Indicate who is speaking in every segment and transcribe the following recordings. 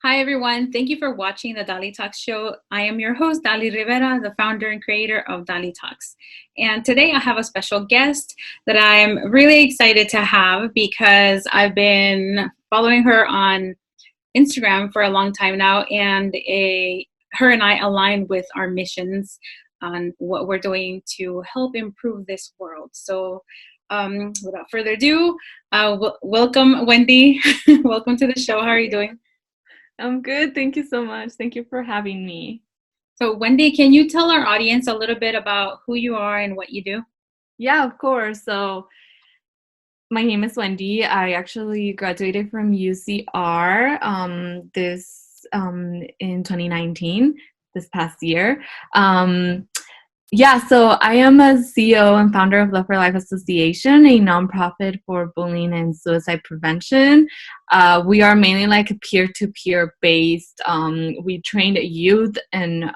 Speaker 1: Hi, everyone. Thank you for watching the DaliTalks show. I am your host, Dali Rivera, the founder and creator of DaliTalks. And today I have a special guest that I'm really excited to have because I've been following her on Instagram for a long time now, and her and I align with our missions on what we're doing to help improve this world. So, without further ado, welcome, Wendy. Welcome to the show. How are you doing?
Speaker 2: I'm good. Thank you so much. Thank you for having me.
Speaker 1: So, Wendy, can you tell our audience a little bit about who you are and what you do?
Speaker 2: Yeah, of course. So, my name is Wendy. I actually graduated from UCR in 2019, this past year. So I am a CEO and founder of Love4Life Association, a nonprofit for bullying and suicide prevention. We are mainly like a peer-to-peer based. We trained youth and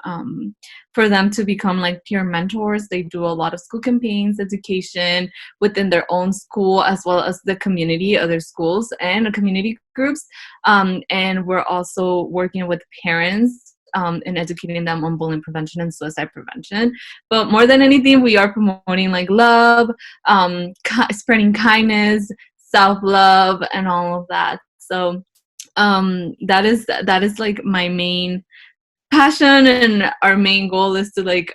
Speaker 2: for them to become like peer mentors. They do a lot of school campaigns, education within their own school, as well as the community, other schools and community groups. And we're also working with parents and educating them on bullying prevention and suicide prevention. But more than anything, we are promoting like love, spreading kindness, self-love, and all of that. So that is like my main passion, and our main goal is to like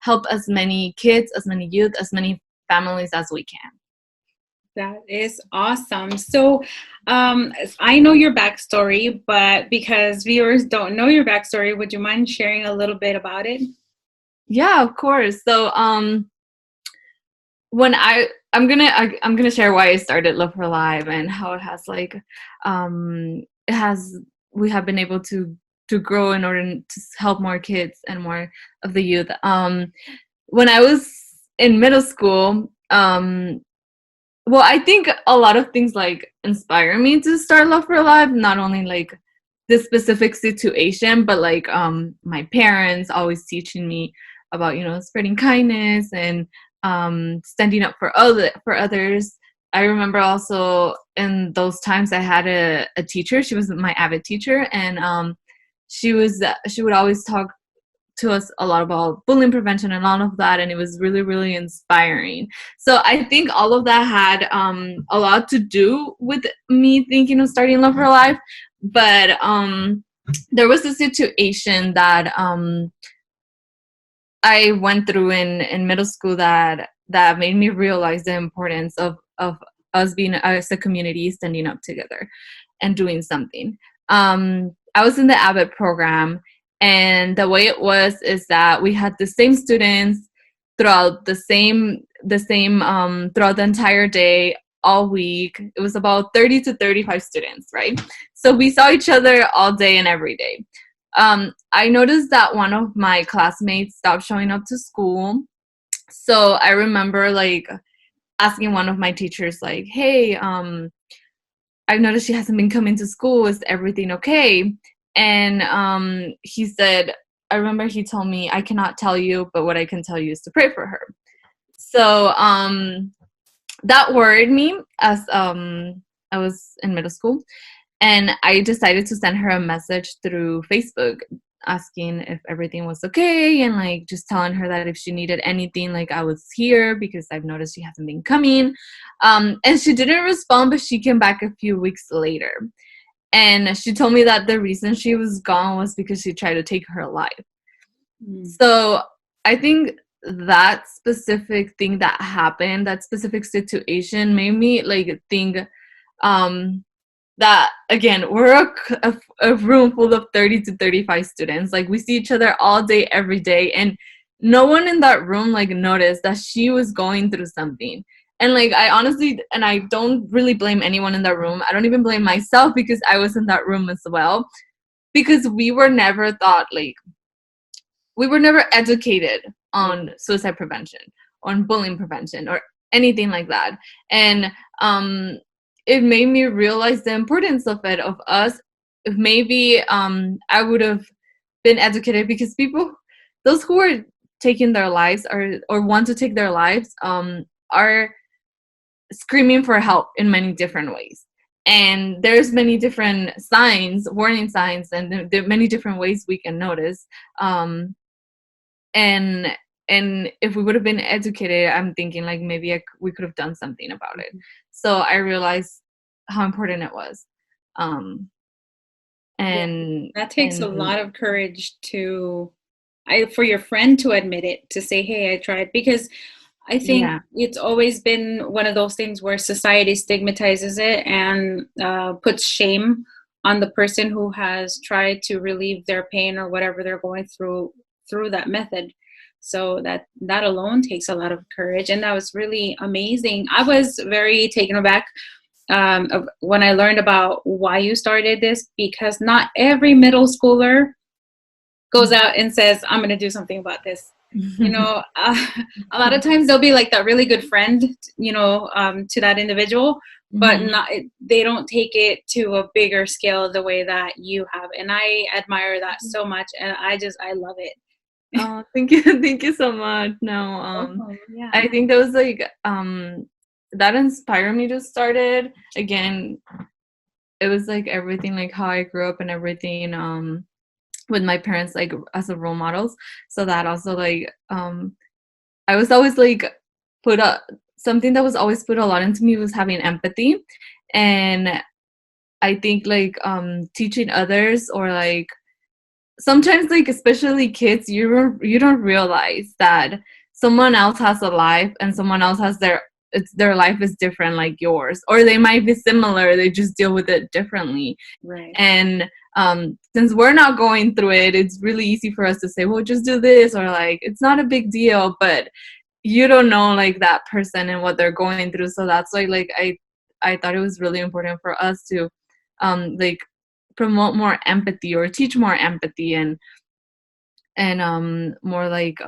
Speaker 2: help as many kids, as many youth, as many families as we can.
Speaker 1: That is awesome. So, I know your backstory, but because viewers don't know your backstory, would you mind sharing a little bit about it?
Speaker 2: Yeah, of course. So, when I'm gonna share why I started Love4Life and how it has like, it has we have been able to grow in order to help more kids and more of the youth. When I was in middle school, well, I think a lot of things like inspire me to start Love4Life, not only like this specific situation, but like my parents always teaching me about, spreading kindness and standing up for others. I remember also in those times I had a teacher. She was my avid teacher, and she would always talk to us a lot about bullying prevention and all of that, and it was really, really inspiring. So I think all of that had a lot to do with me thinking of starting Love4Life. But there was a situation that I went through in middle school that made me realize the importance of us being as a community standing up together and doing something. I was in the Abbott program, and the way it was is that we had the same students throughout throughout the entire day, all week. It was about 30 to 35 students, right? So we saw each other all day and every day. I noticed that one of my classmates stopped showing up to school. So I remember like asking one of my teachers, like, hey, I've noticed she hasn't been coming to school. Is everything okay? And he said, I remember he told me, I cannot tell you, but what I can tell you is to pray for her. So that worried me as I was in middle school. And I decided to send her a message through Facebook asking if everything was okay, and like just telling her that if she needed anything, like I was here because I've noticed she hasn't been coming. And she didn't respond, but she came back a few weeks later. And she told me that the reason she was gone was because she tried to take her life.
Speaker 1: Mm.
Speaker 2: So I think that specific thing that happened, that specific situation made me like think that again, we're a room full of 30 to 35 students. Like we see each other all day, every day. And no one in that room like noticed that she was going through something. And like I honestly, and I don't really blame anyone in that room. I don't even blame myself because I was in that room as well. Because we were never educated on suicide prevention, on bullying prevention, or anything like that. And it made me realize the importance of it, of us. If maybe I would have been educated, because people, those who are taking their lives or want to take their lives, are screaming for help in many different ways. And there's many different signs, warning signs, and there are many different ways we can notice. And if we would have been educated, I'm thinking like maybe we could have done something about it. So I realized how important it was.
Speaker 1: Yeah,
Speaker 2: And
Speaker 1: that takes a lot of courage for your friend to admit it, to say, hey, I tried. Because I think
Speaker 2: yeah.
Speaker 1: it's always been one of those things where society stigmatizes it and puts shame on the person who has tried to relieve their pain or whatever they're going through that method. So that alone takes a lot of courage, and that was really amazing. I was very taken aback when I learned about why you started this, because not every middle schooler goes out and says, I'm going to do something about this. You know, a lot of times they'll be like that really good friend, to that individual, but they don't take it to a bigger scale the way that you have. And I admire that so much. And I love it.
Speaker 2: Oh, thank you. Thank you so much. No,
Speaker 1: Yeah.
Speaker 2: I think that was like, that inspired me to start it. Again, it was like everything, like how I grew up and everything, with my parents, like as a role models. So that also like, I was always like something that was always put a lot into me was having empathy. And I think like, teaching others, or like, sometimes like especially kids, you don't realize that someone else has a life and someone else has their life is different like yours, or they might be similar, they just deal with it differently.
Speaker 1: Right.
Speaker 2: And since we're not going through it, it's really easy for us to say, well, just do this, or like it's not a big deal. But you don't know like that person and what they're going through. So that's why like I thought it was really important for us to like promote more empathy, or teach more empathy, and more like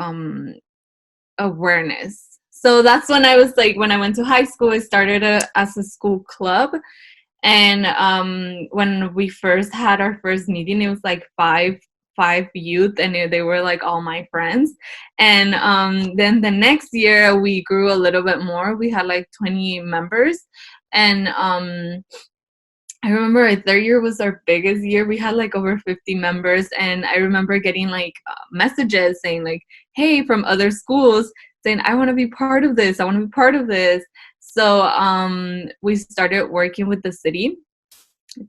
Speaker 2: awareness. So that's when I was like, when I went to high school, I started as a school club. And when we first had our first meeting, it was like five youth, and they were like all my friends. And then the next year we grew a little bit more, we had like 20 members. And I remember our third year was our biggest year. We had like over 50 members. And I remember getting like messages saying like, hey, from other schools saying, I want to be part of this. I want to be part of this. So we started working with the city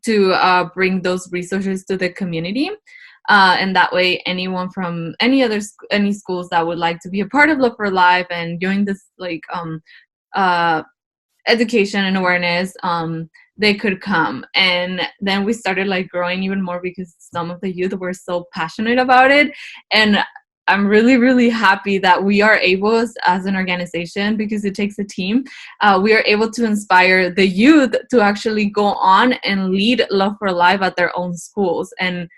Speaker 2: to bring those resources to the community. And that way, anyone from any schools that would like to be a part of Love4Life and join this like education and awareness, they could come. And then we started like growing even more, because some of the youth were so passionate about it. And I'm really, really happy that we are able, as an organization, because it takes a team, we are able to inspire the youth to actually go on and lead Love4Life at their own schools, and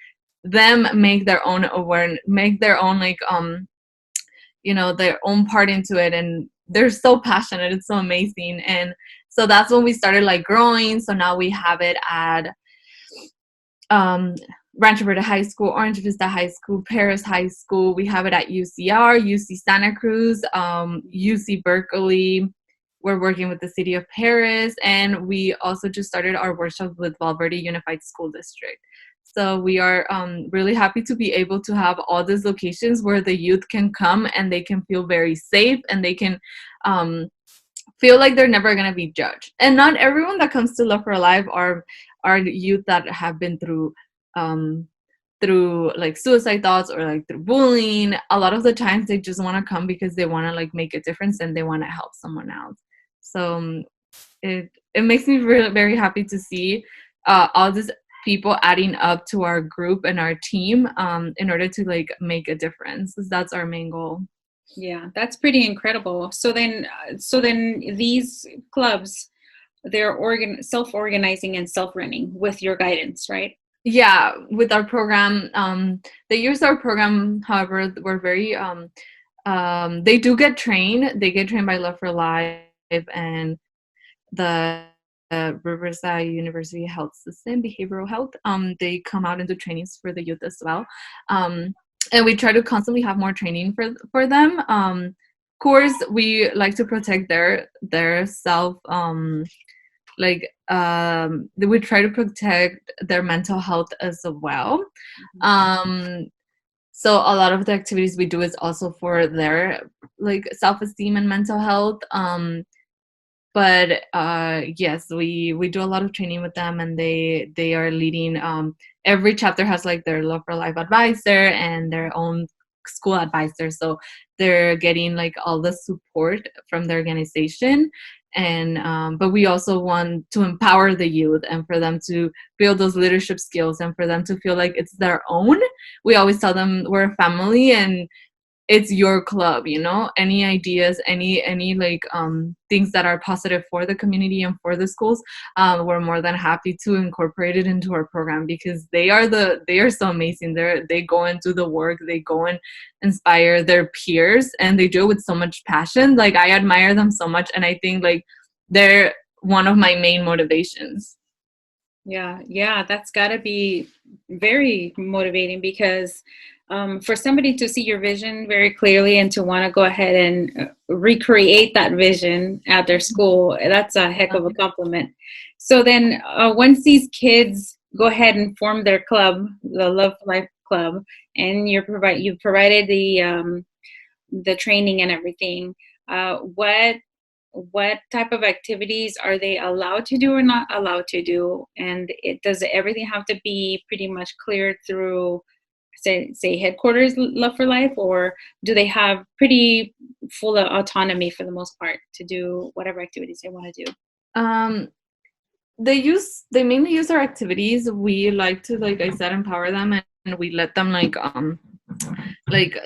Speaker 2: them make their own make their own like their own part into it. And they're so passionate, it's so amazing. And so that's when we started like growing. So now we have it at Rancho Verde High School, Orange Vista High School, Paris High School. We have it at UCR, UC Santa Cruz, UC Berkeley. We're working with the city of Paris, and we also just started our workshop with Valverde Unified School District. So we are really happy to be able to have all these locations where the youth can come and they can feel very safe, and they can feel like they're never going to be judged. And not everyone that comes to Love4Life are youth that have been through like suicide thoughts, or like through bullying. A lot of the times they just want to come because they want to like make a difference, and they want to help someone else. So it makes me really very happy to see all these people adding up to our group and our team in order to like make a difference. That's our main goal.
Speaker 1: Yeah, that's pretty incredible. So then these clubs, they're self-organizing and self-running with your guidance, right?
Speaker 2: Yeah, with our program, they use our program. However, we're very they do get trained. They get trained by Love4Life and the Riverside University Health System, behavioral health. They come out and do trainings for the youth as well. And we try to constantly have more training for them. Of course, we like to protect their self like we try to protect their mental health as well. um so a lot of the activities we do is also for their like self-esteem and mental health. But yes, we do a lot of training with them, and they are leading. Every chapter has like their Love for Life advisor and their own school advisor, so they're getting like all the support from the organization. And but we also want to empower the youth and for them to build those leadership skills and for them to feel like it's their own. We always tell them we're a family and it's your club, you know. Any ideas, any like things that are positive for the community and for the schools, we're more than happy to incorporate it into our program, because they are so amazing. They go and do the work, they go and inspire their peers, and they do it with so much passion. Like, I admire them so much, and I think like they're one of my main motivations.
Speaker 1: Yeah, that's got to be very motivating, because for somebody to see your vision very clearly and to want to go ahead and recreate that vision at their school, that's a heck of a compliment. So then once these kids go ahead and form their club, the Love for Life Club, and you've provided the training and everything, what type of activities are they allowed to do or not allowed to do? And does everything have to be pretty much cleared through, say headquarters Love for Life, or do they have pretty full autonomy for the most part to do whatever activities they want to do?
Speaker 2: They mainly use our activities. We like to, like I said, empower them, and we let them like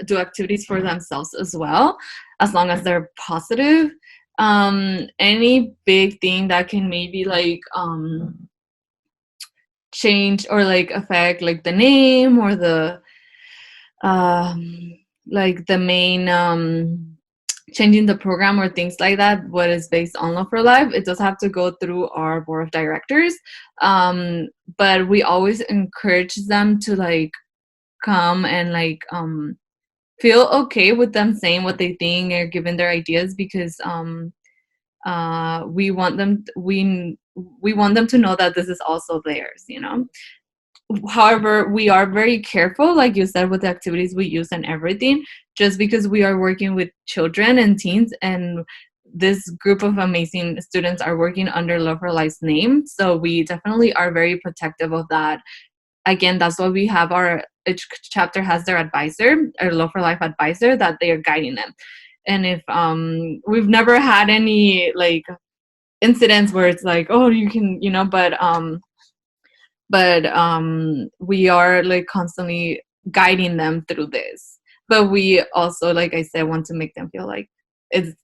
Speaker 2: do activities for themselves as well, as long as they're positive. Any big thing that can maybe like change or like affect like the name or the like the main changing the program or things like that, what is based on Love for Life, it does have to go through our board of directors. But we always encourage them to like come and like feel okay with them saying what they think or giving their ideas, because we want them we want them to know that this is also theirs, you know. However, we are very careful, like you said, with the activities we use and everything, just because we are working with children and teens, and this group of amazing students are working under Love for Life's name. So we definitely are very protective of that. Again, that's why we have each chapter has their advisor, or Love for Life advisor, that they are guiding them. And if we've never had any like incidents where it's like, oh, you can, you know, but we are like constantly guiding them through this. But we also, like I said, want to make them feel like it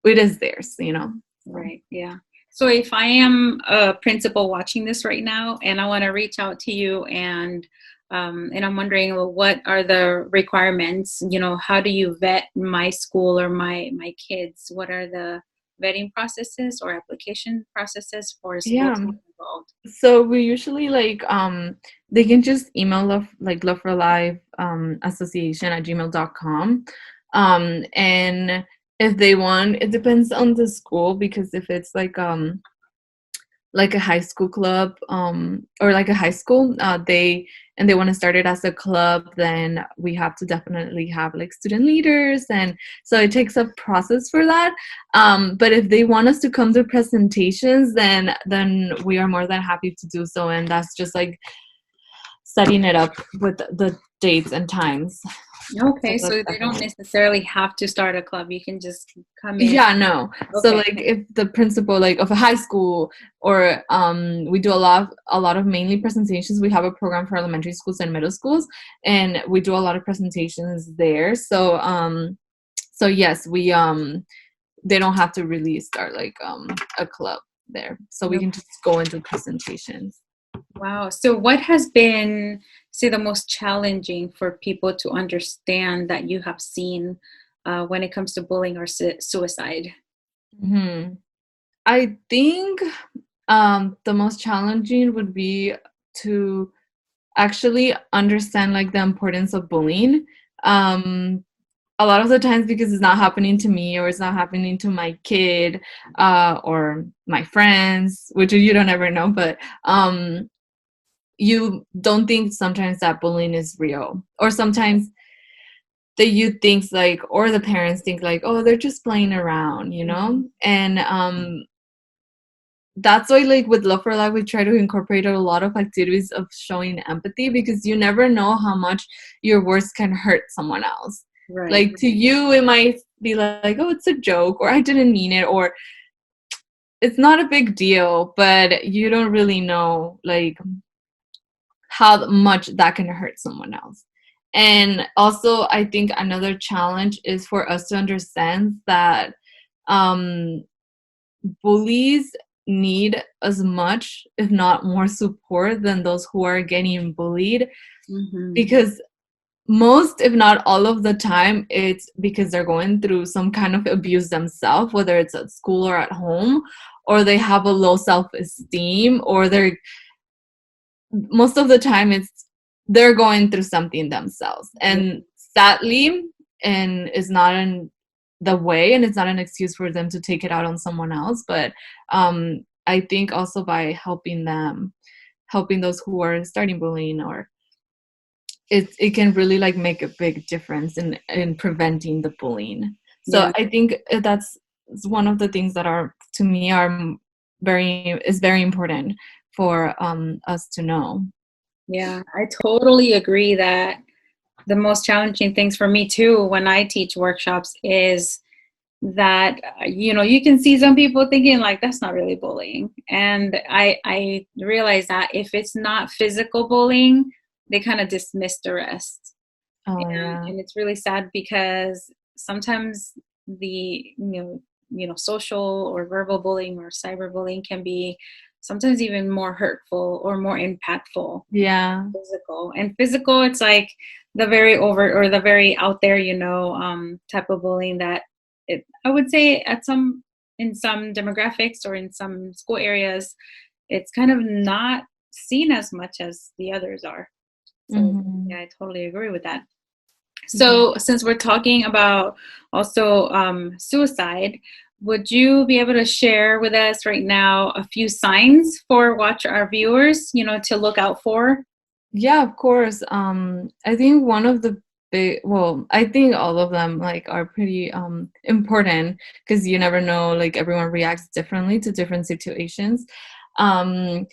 Speaker 2: is theirs, you know. So.
Speaker 1: Right. Yeah. So if I am a principal watching this right now and I want to reach out to you, and I'm wondering, well, what are the requirements? You know, how do you vet my school or my kids? What are the vetting processes or application processes for a school to be involved?
Speaker 2: So we usually like they can just email Love for Life Association at gmail.com. And if they want, it depends on the school, because if it's like a high school club or like a high school, they want to start it as a club, then we have to definitely have like student leaders, and so it takes a process for that. But if they want us to come to presentations, then we are more than happy to do so, and that's just like setting it up with the dates and times.
Speaker 1: Okay, so they don't necessarily have to start a club. You can just come in.
Speaker 2: Yeah, no. Okay. So like if the principal like of a high school, or we do a lot of mainly presentations. We have a program for elementary schools and middle schools, and we do a lot of presentations there. So so yes, we they don't have to really start like a club there. So we can just go into presentations.
Speaker 1: Wow. So what has been, say, the most challenging for people to understand that you have seen when it comes to bullying or suicide?
Speaker 2: Mm-hmm. I think the most challenging would be to actually understand like the importance of bullying. a lot of the times, because it's not happening to me or it's not happening to my kid or my friends, which you don't ever know, but you don't think sometimes that bullying is real, or sometimes the youth thinks like, or the parents think like, oh, they're just playing around, you know. And that's why, like, with Love for Life, we try to incorporate a lot of activities of showing empathy, because you never know how much your words can hurt someone else.
Speaker 1: Right.
Speaker 2: Like, to you it might be like, oh, it's a joke, or I didn't mean it, or it's not a big deal, but you don't really know like how much that can hurt someone else. And also, I think another challenge is for us to understand that um, bullies need as much, if not more, support than those who are getting bullied. Because most, if not all of the time, it's because they're going through some kind of abuse themselves, whether it's at school or at home, or they have a low self-esteem, or they're, most of the time it's they're going through something themselves. And sadly, and is not in the way, and it's not an excuse for them to take it out on someone else, but I think also by helping those who are starting bullying, or it can really like make a big difference in preventing the bullying. So
Speaker 1: Yeah.
Speaker 2: I think that's one of the things that are, to me, are very important for us to know.
Speaker 1: Yeah, I totally agree that the most challenging things for me too when I teach workshops is that you can see some people thinking like that's not really bullying, and I realize that if it's not physical bullying, they kind of dismiss the rest.
Speaker 2: Oh
Speaker 1: and,
Speaker 2: yeah.
Speaker 1: and it's really sad because sometimes the social or verbal bullying or cyberbullying can be sometimes even more hurtful or more impactful
Speaker 2: Yeah.
Speaker 1: physical. And physical, it's like the very overt or the very out there, type of bullying that I would say in some demographics or in some school areas, it's kind of not seen as much as the others are. So
Speaker 2: Mm-hmm.
Speaker 1: yeah, I totally agree with that.
Speaker 2: Yeah.
Speaker 1: So since we're talking about also suicide, would you be able to share with us right now a few signs for watch our viewers, to look out for?
Speaker 2: Yeah, of course. I think one of the well, I think all of them like are pretty important, because you never know, like everyone reacts differently to different situations. Um,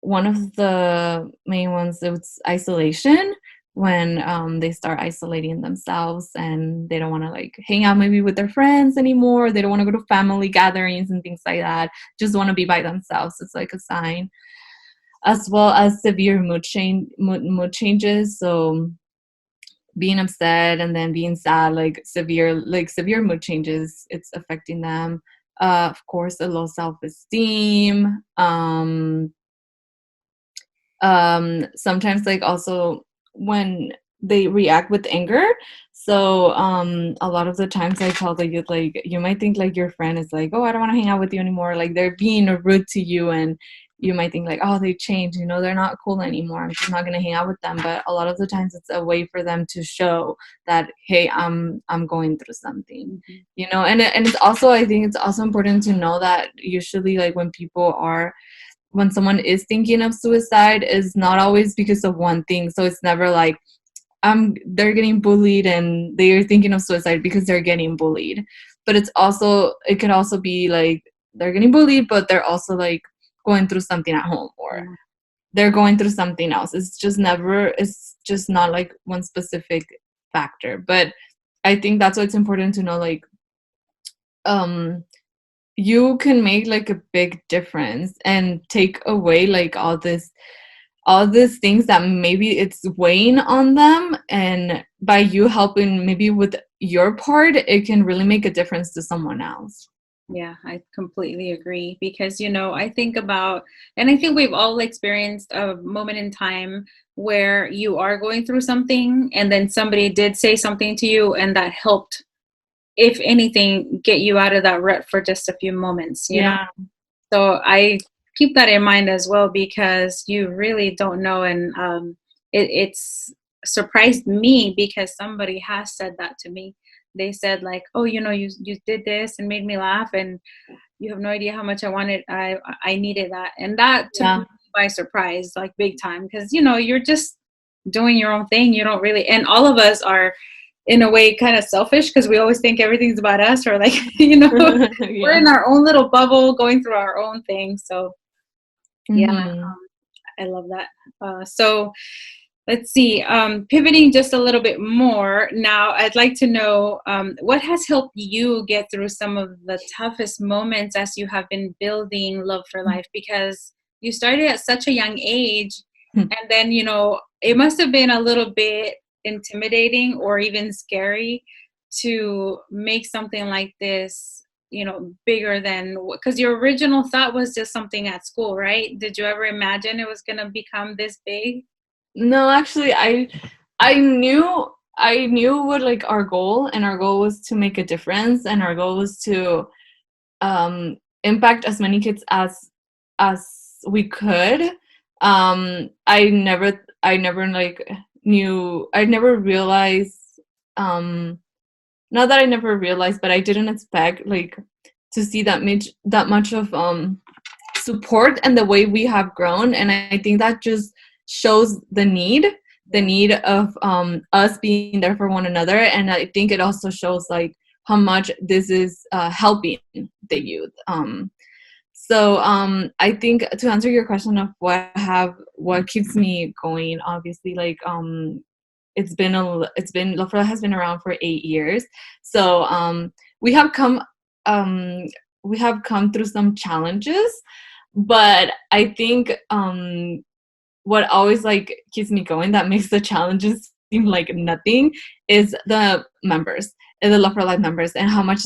Speaker 2: One of the main ones is isolation, when they start isolating themselves and they don't want to like hang out maybe with their friends anymore. They don't want to go to family gatherings and things like that. Just want to be by themselves. It's like a sign. As well as severe mood changes. So being upset and then being sad, like severe mood changes, it's affecting them. Of course, a low self-esteem. Sometimes like also when they react with anger. So a lot of the times I tell the youth, like, you might think like your friend is like, oh, I don't want to hang out with you anymore, like they're being rude to you, and you might think like, oh, they changed, they're not cool anymore, I'm just not going to hang out with them. But a lot of the times it's a way for them to show that, hey, I'm going through something. And it's also, I think it's also important to know that usually like when someone is thinking of suicide, is not always because of one thing. So it's never like they're getting bullied and they're thinking of suicide because they're getting bullied. But it could also be like they're getting bullied, but they're also like going through something at home, or
Speaker 1: Yeah.
Speaker 2: they're going through something else. It's just not like one specific factor. But I think that's why it's important to know, like, um you can make like a big difference and take away like all these things that maybe it's weighing on them, and by you helping maybe with your part, it can really make a difference to someone else.
Speaker 1: Yeah, I completely agree because, I think about, and I think we've all experienced a moment in time where you are going through something and then somebody did say something to you and that helped, if anything, get you out of that rut for just a few moments.
Speaker 2: Yeah.
Speaker 1: So I keep that in mind as well because you really don't know. And it's surprised me because somebody has said that to me. They said like, oh, you did this and made me laugh, and you have no idea how much I needed that. And that took me
Speaker 2: Yeah.
Speaker 1: by surprise, like big time, because you're just doing your own thing. You don't really, and all of us are in a way kind of selfish because we always think everything's about us, or like, we're
Speaker 2: Yeah.
Speaker 1: in our own little bubble going through our own thing. So yeah,
Speaker 2: Hmm.
Speaker 1: I love that. So let's see, pivoting just a little bit more now, I'd like to know what has helped you get through some of the toughest moments as you have been building Love for Life, because you started at such a young age, and then, it must have been a little bit intimidating or even scary to make something like this, bigger than, because your original thought was just something at school, right? Did you ever imagine it was going to become this big?
Speaker 2: No, actually, I knew what like our goal, and our goal was to make a difference, and our goal was to impact as many kids as we could. I never like knew. I never realized. Not that I never realized, but I didn't expect like to see that much of support and the way we have grown. And I think that just shows the need of us being there for one another. And I think it also shows like how much this is helping the youth. So I think to answer your question of what keeps me going, obviously, like it's been Love for Life has been around for 8 years. So we have come um, we have come through some challenges, but I think what always like keeps me going, that makes the challenges seem like nothing, is the members and the Love for Life members, and how much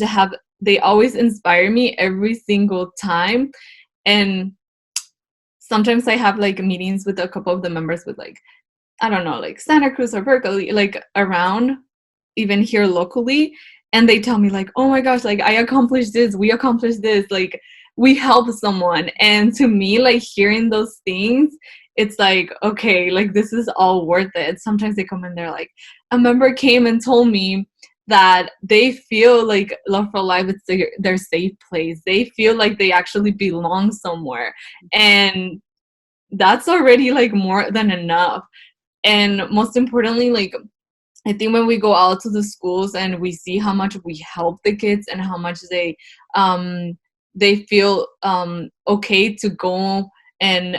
Speaker 2: they always inspire me every single time. And sometimes I have like meetings with a couple of the members with like, I don't know, like Santa Cruz or Berkeley, like around, even here locally. And they tell me like, oh my gosh, like I accomplished this, we accomplished this, like we helped someone. And to me, like hearing those things, it's like, okay, like this is all worth it. Sometimes they come in there like, a member came and told me that they feel like Love for Life is their safe place. They feel like they actually belong somewhere. And that's already like more than enough. And most importantly, like I think when we go out to the schools and we see how much we help the kids and how much they feel okay to go and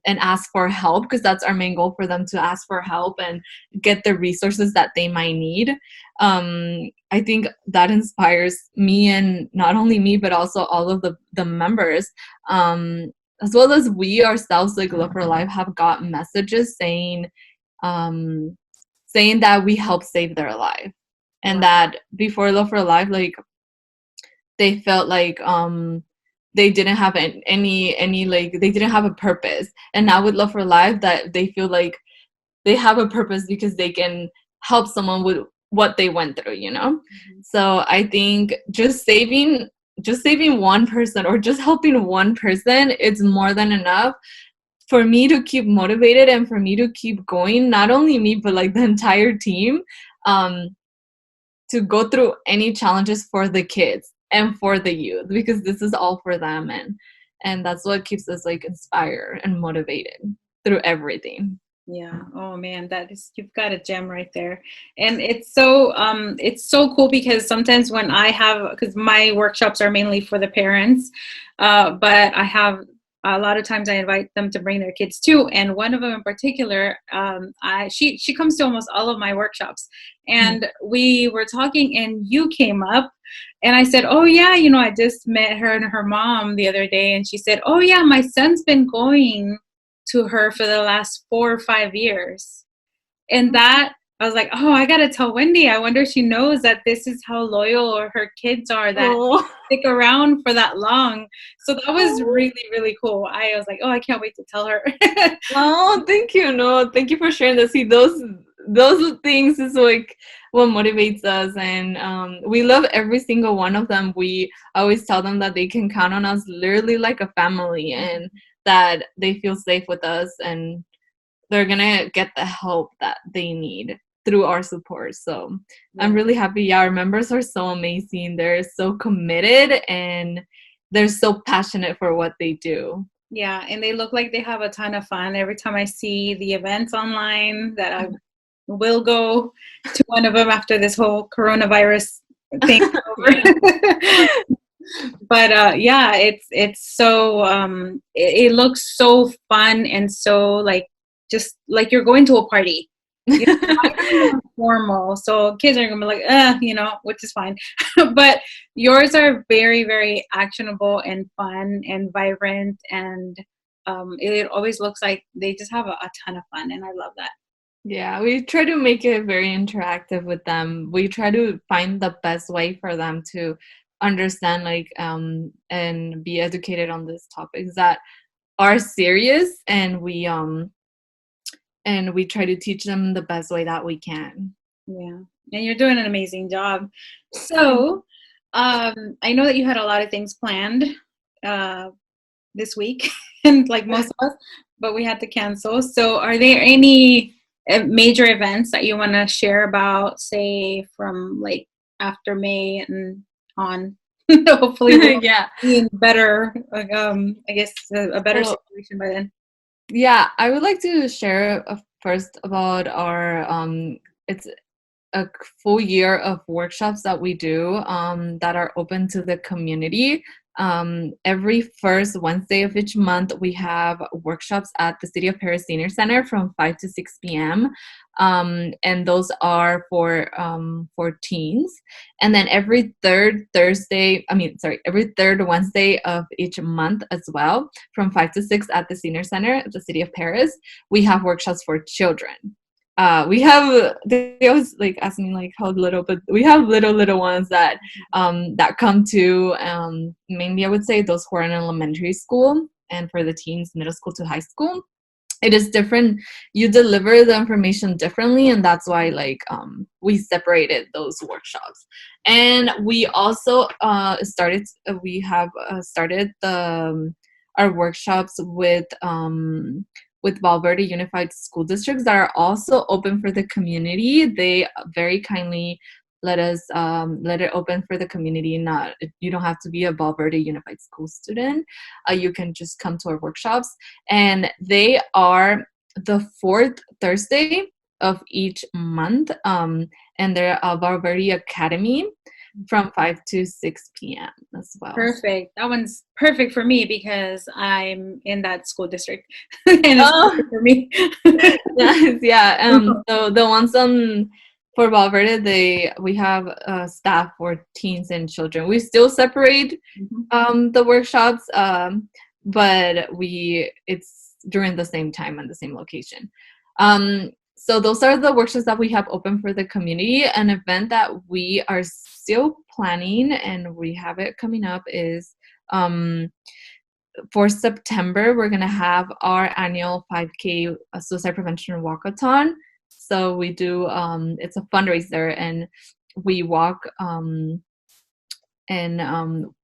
Speaker 2: ask for help, because that's our main goal, for them to ask for help and get the resources that they might need. I think that inspires me, and not only me but also all of the members, as well as we ourselves, like Love for Life, have got messages um, saying that we help save their life, and
Speaker 1: Wow.
Speaker 2: that before Love for Life, like they felt like they didn't have any like they didn't have a purpose. And now with Love for Life, that they feel like they have a purpose because they can help someone with what they went through.
Speaker 1: Mhm.
Speaker 2: So I think just saving one person, or just helping one person, it's more than enough for me to keep motivated and for me to keep going. Not only me, but like the entire team, um, to go through any challenges for the kids and for the youth, because this is all for them. And that's what keeps us like inspired and motivated through everything.
Speaker 1: Yeah. Oh man, you've got a gem right there. And it's so cool because sometimes when because my workshops are mainly for the parents, but I have a lot of times I invite them to bring their kids too. And one of them in particular, she comes to almost all of my workshops. And we were talking and you came up and I said, oh yeah, I just met her and her mom the other day. And she said, oh yeah, my son's been going to her for the last 4 or 5 years. And that I was like, oh, I gotta tell Wendy. I wonder if she knows that this is how loyal or her kids are, that
Speaker 2: Oh,
Speaker 1: stick around for that long. So that was really, really cool. I was like, oh, I can't wait to tell her.
Speaker 2: oh, thank you. No, thank you for sharing that. See, those things is like what motivates us, and we love every single one of them. We always tell them that they can count on us, literally like a family, and that they feel safe with us. And they're gonna get the help that they need through our support. So I'm
Speaker 1: Yeah.
Speaker 2: really happy. Yeah, our members are so amazing. They're so committed and they're so passionate for what they do.
Speaker 1: Yeah, and they look like they have a ton of fun. Every time I see the events online, that I will go to one of them after this whole coronavirus thing is
Speaker 2: Yeah.
Speaker 1: over. But yeah, it's so it looks so fun and so like just like you're going to a party. You know, mine are more formal, so kids are gonna be like, you know, which is fine. But yours are very, very actionable and fun and vibrant, and it always looks like they just have a ton of fun, and I love that.
Speaker 2: Yeah, we try to make it very interactive with them. We try to find the best way for them to understand, like, and be educated on these topics that are serious, and we try to teach them the best way that we can.
Speaker 1: Yeah, and you're doing an amazing job. So, I know that you had a lot of things planned uh, this week, and like most of us, but we had to cancel. So, are there any major events that you want to share about, say, from like after May and on? Hopefully, we'll
Speaker 2: Yeah.
Speaker 1: be in better, like, I guess, a better
Speaker 2: So
Speaker 1: situation by then.
Speaker 2: yeah, I would like to share first about our it's a full year of workshops that we do that are open to the community. Every first Wednesday of each month, we have workshops at the City of Paris Senior Center from 5 to 6 p.m. And those are for teens. And then every third Wednesday of each month as well, from 5 to 6 at the Senior Center at the City of Paris, we have workshops for children. We have, they always like ask me like how little, but we have little ones that that come to mainly I would say those who are in elementary school, and for the teens, middle school to high school. It is different. You deliver the information differently, and that's why like we separated those workshops. And we also started our workshops with Valverde Unified School Districts that are also open for the community. They very kindly let it open for the community. Not, you don't have to be a Valverde Unified School student. You can just come to our workshops, and they are the fourth Thursday of each month. And they're a Valverde Academy from 5 to 6 p.m. as well.
Speaker 1: Perfect. That one's perfect for me because I'm in that school district, and it's perfect for me.
Speaker 2: Nice, yeah. So the ones for Valverde, we have staff for teens and children. We still separate the workshops, but it's during the same time and the same location. So those are the workshops that we have open for the community. An event that we are still planning and we have it coming up is for September, we're going to have our annual 5K suicide prevention walkathon. So we do, it's a fundraiser, and we walk, and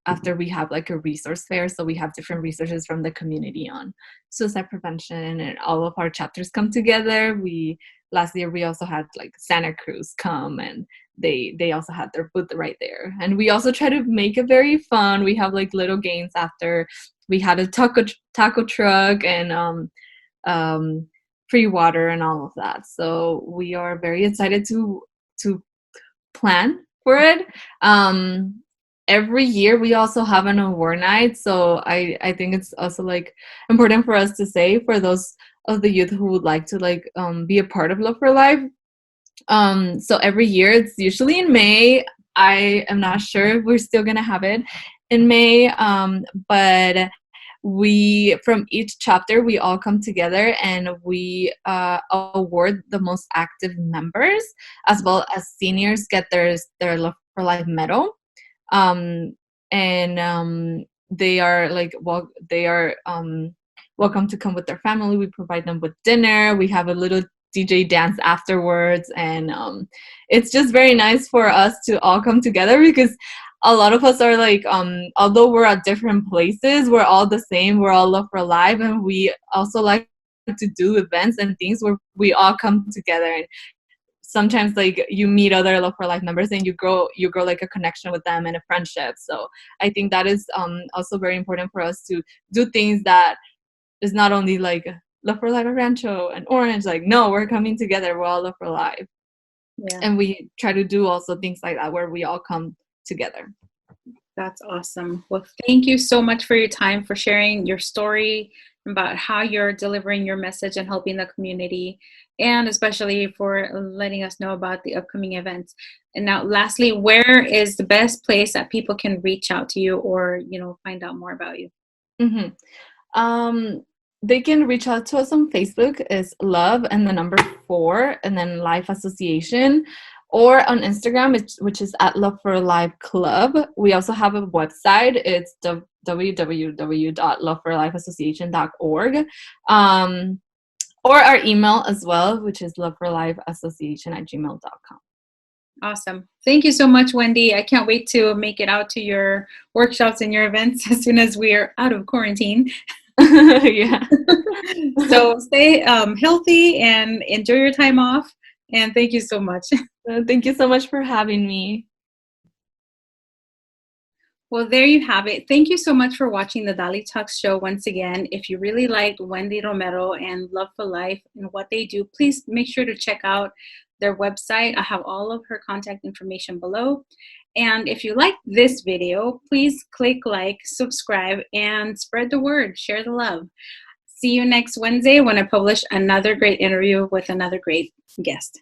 Speaker 2: after we have like a resource fair. So we have different resources from the community on suicide prevention, and all of our chapters come together. Last year we also had like Santa Cruz come, and they also had their booth right there. And we also try to make it very fun. We have like little games after. We had a taco truck and free water and all of that. So we are very excited to plan for it. Every year we also have an award night. So I think it's also like important for us to say for those of the youth who would like to like be a part of Love4Life. So every year, it's usually in May. I am not sure if we're still gonna have it in May, but we, from each chapter, we all come together and we award the most active members, as well as seniors get their Love4Life medal. And they are like, well, they are welcome to come with their family. We provide them with dinner. We have a little DJ dance afterwards, and it's just very nice for us to all come together, because a lot of us are like, although we're at different places, we're all the same. We're all Love4Life, and we also like to do events and things where we all come together, and sometimes like you meet other Love for Life members and you grow like a connection with them and a friendship. So I think that is also very important for us to do things that is not only like Love for Life Rancho and Orange. Like, no, we're coming together, we're all Love for Life.
Speaker 1: Yeah.
Speaker 2: And we try to do also things like that where we all come together.
Speaker 1: That's awesome. Well, thank you so much for your time, for sharing your story about how you're delivering your message and helping the community, and especially for letting us know about the upcoming events. And now, lastly, where is the best place that people can reach out to you or, find out more about you?
Speaker 2: Mm-hmm. They can reach out to us on Facebook. Is Love and the number 4 and then Life Association, or on Instagram, which is at Love for Life Club. We also have a website. It's www.loveforlifeassociation.org. Or our email as well, which is loveforlifeassociation@gmail.com.
Speaker 1: Awesome. Thank you so much, Wendy. I can't wait to make it out to your workshops and your events as soon as we are out of quarantine.
Speaker 2: Yeah.
Speaker 1: So stay healthy and enjoy your time off. And thank you so much.
Speaker 2: Thank you so much for having me.
Speaker 1: Well, there you have it. Thank you so much for watching the DaliTalks show once again. If you really liked Wendy Romero and Love for Life and what they do, please make sure to check out their website. I have all of her contact information below. And if you like this video, please click like, subscribe, and spread the word. Share the love. See you next Wednesday when I publish another great interview with another great guest.